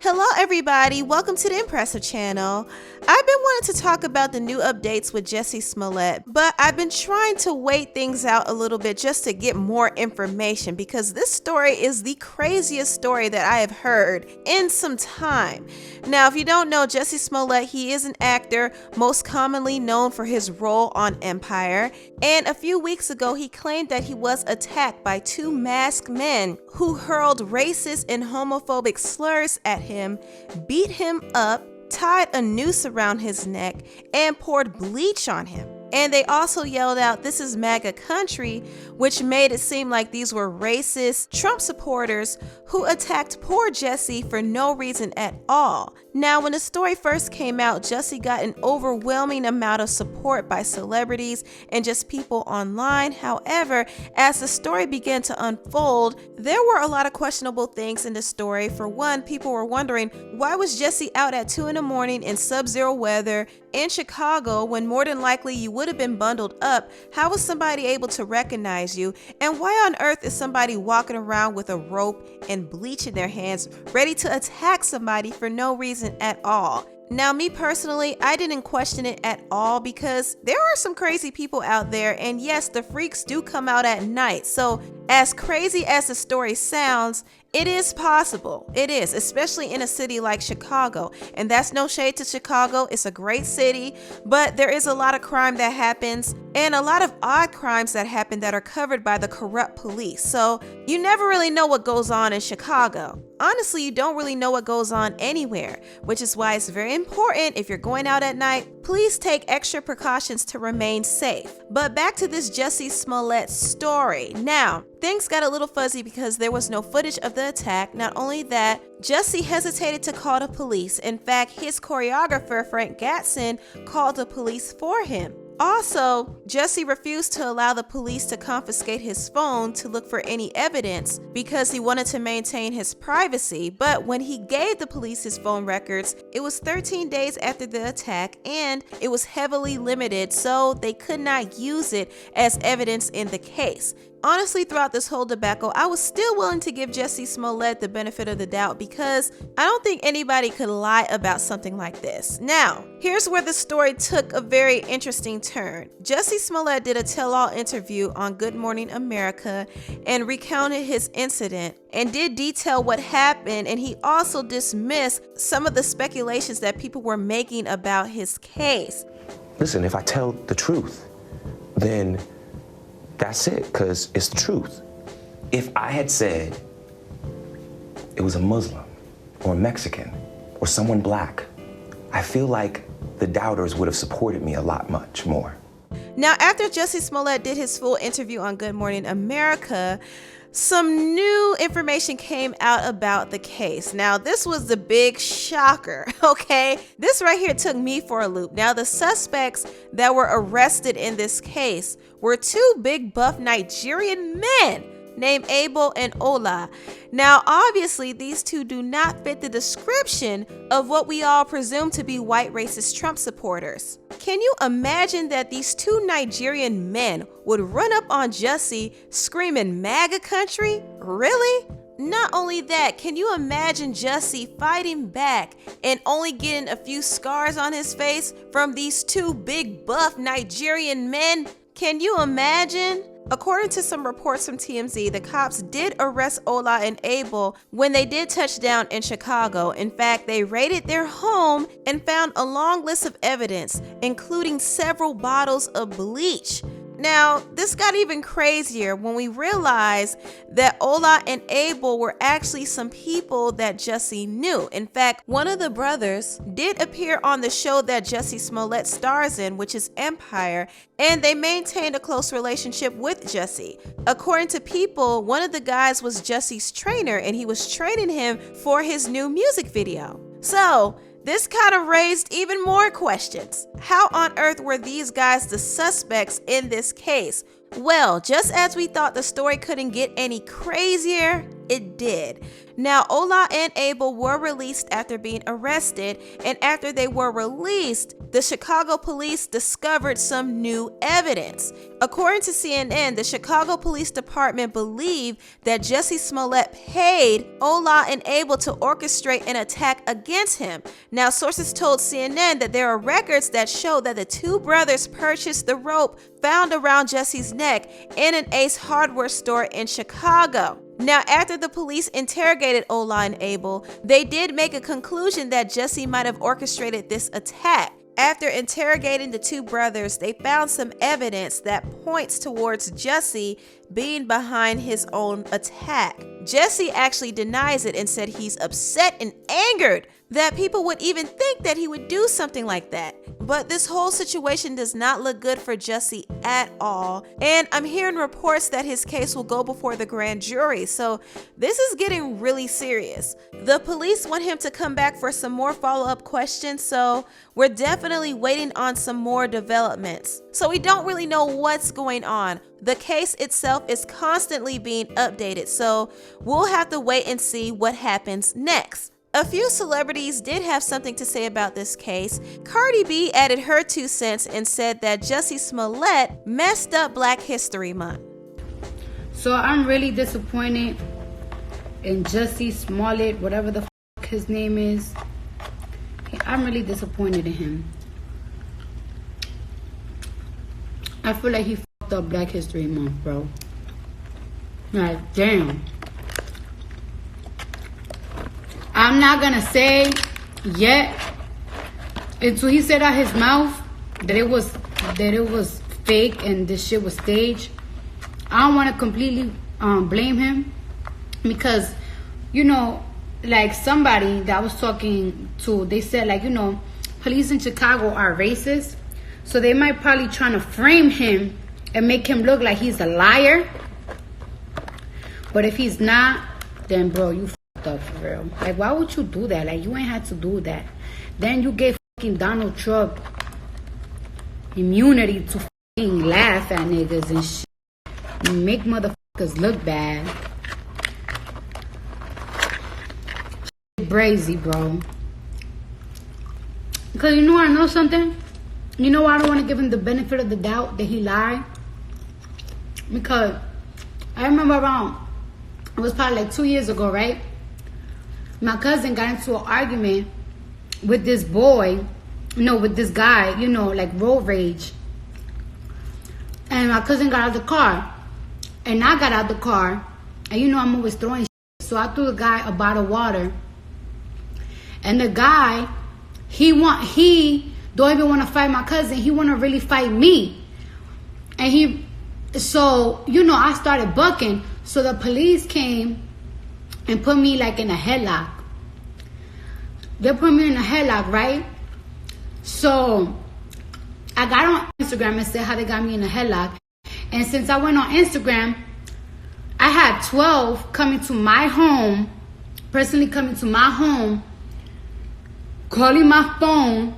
Hello everybody, welcome to the Empressive channel. I've been wanting to talk about the new updates with Jussie Smollett, but I've been trying to wait things out a little bit just to get more information because this story is the craziest story that I have heard in some time. Now, if you don't know Jussie Smollett, he is an actor most commonly known for his role on Empire, and a few weeks ago he claimed that he was attacked by two masked men who hurled racist and homophobic slurs at him, beat him up, tied a noose around his neck, and poured bleach on him. And they also yelled out, "This is MAGA country," which made it seem like these were racist Trump supporters who attacked poor Jussie for no reason at all. Now, when the story first came out, Jussie got an overwhelming amount of support by celebrities and just people online. However, as the story began to unfold, there were a lot of questionable things in the story. For one, people were wondering, why was Jussie out at 2 a.m. in sub-zero weather in Chicago when more than likely you would have been bundled up? How was somebody able to recognize you? And why on earth is somebody walking around with a rope and bleach in their hands, ready to attack somebody for no reason at all? Now, me personally, I didn't question it at all because there are some crazy people out there, and yes, the freaks do come out at night. So as crazy as the story sounds, it is possible. It is, especially in a city like Chicago. And that's no shade to Chicago. It's a great city, but there is a lot of crime that happens and a lot of odd crimes that happen that are covered by the corrupt police. So you never really know what goes on in Chicago. Honestly, you don't really know what goes on anywhere, which is why it's very important if you're going out at night, please take extra precautions to remain safe. But back to this Jussie Smollett story. Now, things got a little fuzzy because there was no footage of the attack. Not only that, Jussie hesitated to call the police. In fact, his choreographer, Frank Gatson, called the police for him. Also, Jussie refused to allow the police to confiscate his phone to look for any evidence because he wanted to maintain his privacy. But when he gave the police his phone records, it was 13 days after the attack and it was heavily limited, so they could not use it as evidence in the case. Honestly, throughout this whole debacle, I was still willing to give Jussie Smollett the benefit of the doubt because I don't think anybody could lie about something like this. Now, here's where the story took a very interesting turn. Jussie Smollett did a tell-all interview on Good Morning America and recounted his incident and did detail what happened, and he also dismissed some of the speculations that people were making about his case. Listen, if I tell the truth, then that's it, because it's the truth. If I had said it was a Muslim or a Mexican or someone black, I feel like the doubters would have supported me a lot much more. Now, after Jussie Smollett did his full interview on Good Morning America, some new information came out about the case. Now, this was the big shocker, okay? This right here took me for a loop. Now, the suspects that were arrested in this case were two big buff Nigerian men named Abel and Ola. Now, obviously, these two do not fit the description of what we all presume to be white racist Trump supporters. Can you imagine that these two Nigerian men would run up on Jussie screaming MAGA country? Really? Not only that, can you imagine Jussie fighting back and only getting a few scars on his face from these two big buff Nigerian men? Can you imagine? According to some reports from TMZ, the cops did arrest Ola and Abel when they did touch down in Chicago. In fact, they raided their home and found a long list of evidence, including several bottles of bleach. Now, this got even crazier when we realized that Ola and Abel were actually some people that Jussie knew. In fact, one of the brothers did appear on the show that Jussie Smollett stars in, which is Empire, and they maintained a close relationship with Jussie. According to People, one of the guys was Jussie's trainer, and he was training him for his new music video. So, this kind of raised even more questions. How on earth were these guys the suspects in this case? Well, just as we thought the story couldn't get any crazier, it did. Now, Ola and Abel were released after being arrested, and after they were released, the Chicago police discovered some new evidence. According to CNN, the Chicago Police Department believed that Jussie Smollett paid Ola and Abel to orchestrate an attack against him. Now, sources told CNN that there are records that show that the two brothers purchased the rope found around Jussie's neck in an Ace Hardware store in Chicago. Now, after the police interrogated Ola and Abel, they did make a conclusion that Jussie might have orchestrated this attack. After interrogating the two brothers, they found some evidence that points towards Jussie being behind his own attack. Jussie actually denies it and said he's upset and angered that people would even think that he would do something like that. But this whole situation does not look good for Jussie at all. And I'm hearing reports that his case will go before the grand jury. So this is getting really serious. The police want him to come back for some more follow-up questions. So we're definitely waiting on some more developments. So we don't really know what's going on. The case itself is constantly being updated. So we'll have to wait and see what happens next. A few celebrities did have something to say about this case. Cardi B added her 2 cents and said that Jussie Smollett messed up Black History Month. So I'm really disappointed in Jussie Smollett, whatever the fuck his name is. I'm really disappointed in him. I feel like he fucked up Black History Month, bro. Like, damn. I'm not gonna say yet until he said out his mouth that it was fake and this shit was staged. I don't want to completely blame him because, you know, like somebody that I was talking to, they said like, you know, police in Chicago are racist, so they might probably trying to frame him and make him look like he's a liar. But if he's not, then bro, you up for real. Like, why would you do that? Like, you ain't had to do that. Then you gave fucking Donald Trump immunity to fucking laugh at niggas and shit. You make motherfuckers look bad. Brazy, bro. Because you know, I know something. You know why I don't want to give him the benefit of the doubt that he lied? Because I remember it was probably like 2 years ago, right? My cousin got into an argument with this boy, with this guy, like road rage. And my cousin got out of the car. And I got out of the car. And I'm always throwing shit. So I threw the guy a bottle of water. And the guy, he don't even want to fight my cousin. He want to really fight me. And I started bucking. So the police came and put me like in a headlock. They put me in a headlock, right? So I got on Instagram and said how they got me in a headlock. And since I went on Instagram, I had 12 coming to my home, personally coming to my home, calling my phone,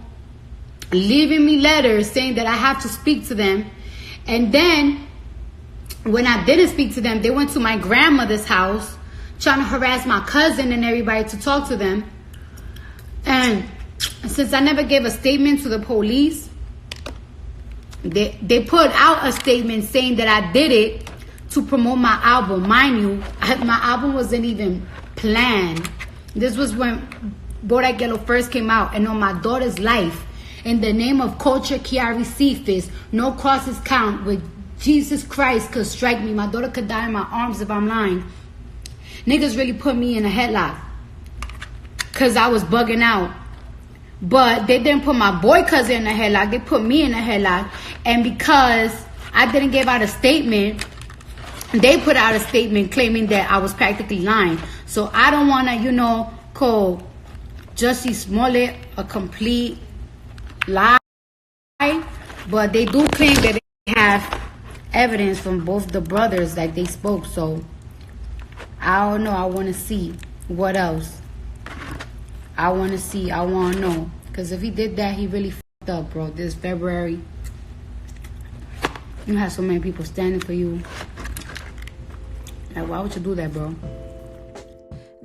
leaving me letters saying that I have to speak to them. And then when I didn't speak to them, they went to my grandmother's house trying to harass my cousin and everybody to talk to them. And since I never gave a statement to the police, they put out a statement saying that I did it to promote my album. Mind you, my album wasn't even planned. This was when Bodak Yellow first came out. And on my daughter's life, in the name of culture, Kiari Cephas, no crosses count. With Jesus Christ could strike me. My daughter could die in my arms if I'm lying. Niggas really put me in a headlock because I was bugging out. But they didn't put my boy cousin in a headlock. They put me in a headlock. And because I didn't give out a statement, they put out a statement claiming that I was practically lying. So I don't want to, call Jussie Smollett a complete lie. But they do claim that they have evidence from both the brothers that they spoke. So I don't know. I want to see what else. I want to know. Because if he did that, he really fucked up, bro. This February, you have so many people standing for you. Like, why would you do that, bro?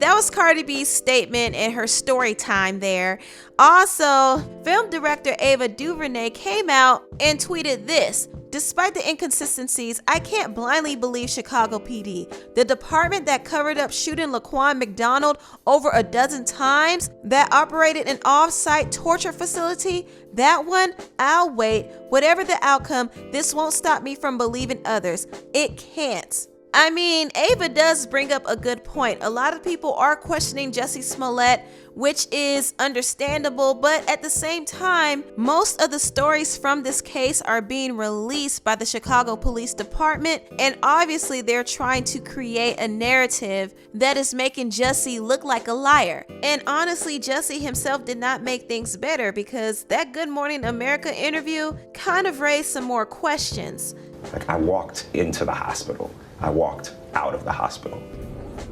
that was Cardi B's statement and her story time there. Also, film director Ava DuVernay came out and tweeted this: "Despite the inconsistencies, I can't blindly believe Chicago PD. The department that covered up shooting Laquan McDonald over a dozen times, that operated an off-site torture facility, that one, I'll wait. Whatever the outcome, this won't stop me from believing others. It can't." I mean, Ava does bring up a good point. A lot of people are questioning Jussie Smollett, which is understandable, but at the same time, most of the stories from this case are being released by the Chicago Police Department, and obviously they're trying to create a narrative that is making Jussie look like a liar. And honestly, Jussie himself did not make things better, because that Good Morning America interview kind of raised some more questions. Like, I walked into the hospital. I walked out of the hospital.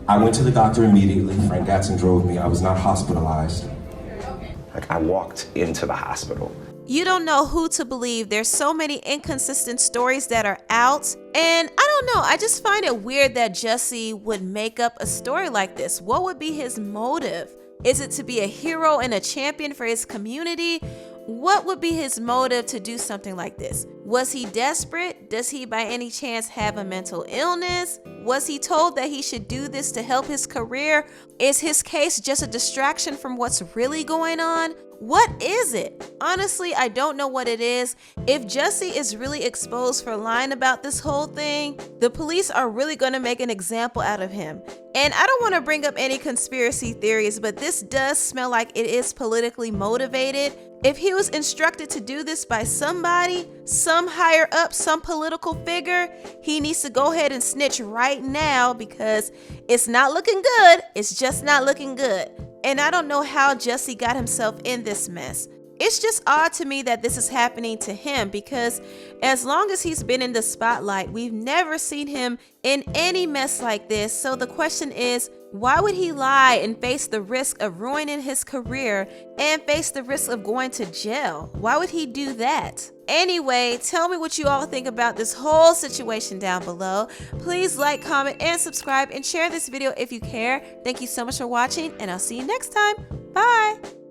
I went to the doctor immediately. Frank Gatson drove me. I was not hospitalized. Like, I walked into the hospital. You don't know who to believe. There's so many inconsistent stories that are out. And I don't know, I just find it weird that Jussie would make up a story like this. What would be his motive? Is it to be a hero and a champion for his community? What would be his motive to do something like this? Was he desperate? Does he by any chance have a mental illness? Was he told that he should do this to help his career? Is his case just a distraction from what's really going on? What is it? Honestly, I don't know what it is. If Jussie is really exposed for lying about this whole thing, the police are really going to make an example out of him. And I don't want to bring up any conspiracy theories, but this does smell like it is politically motivated. If he was instructed to do this by somebody, some higher up, some political figure, he needs to go ahead and snitch right now, because it's not looking good. It's just not looking good. And I don't know how Jussie got himself in this mess. It's just odd to me that this is happening to him, because as long as he's been in the spotlight, we've never seen him in any mess like this. So the question is, why would he lie and face the risk of ruining his career and face the risk of going to jail? Why would he do that? Anyway, tell me what you all think about this whole situation down below. Please like, comment, and subscribe, and share this video if you care. Thank you so much for watching, and I'll see you next time. Bye!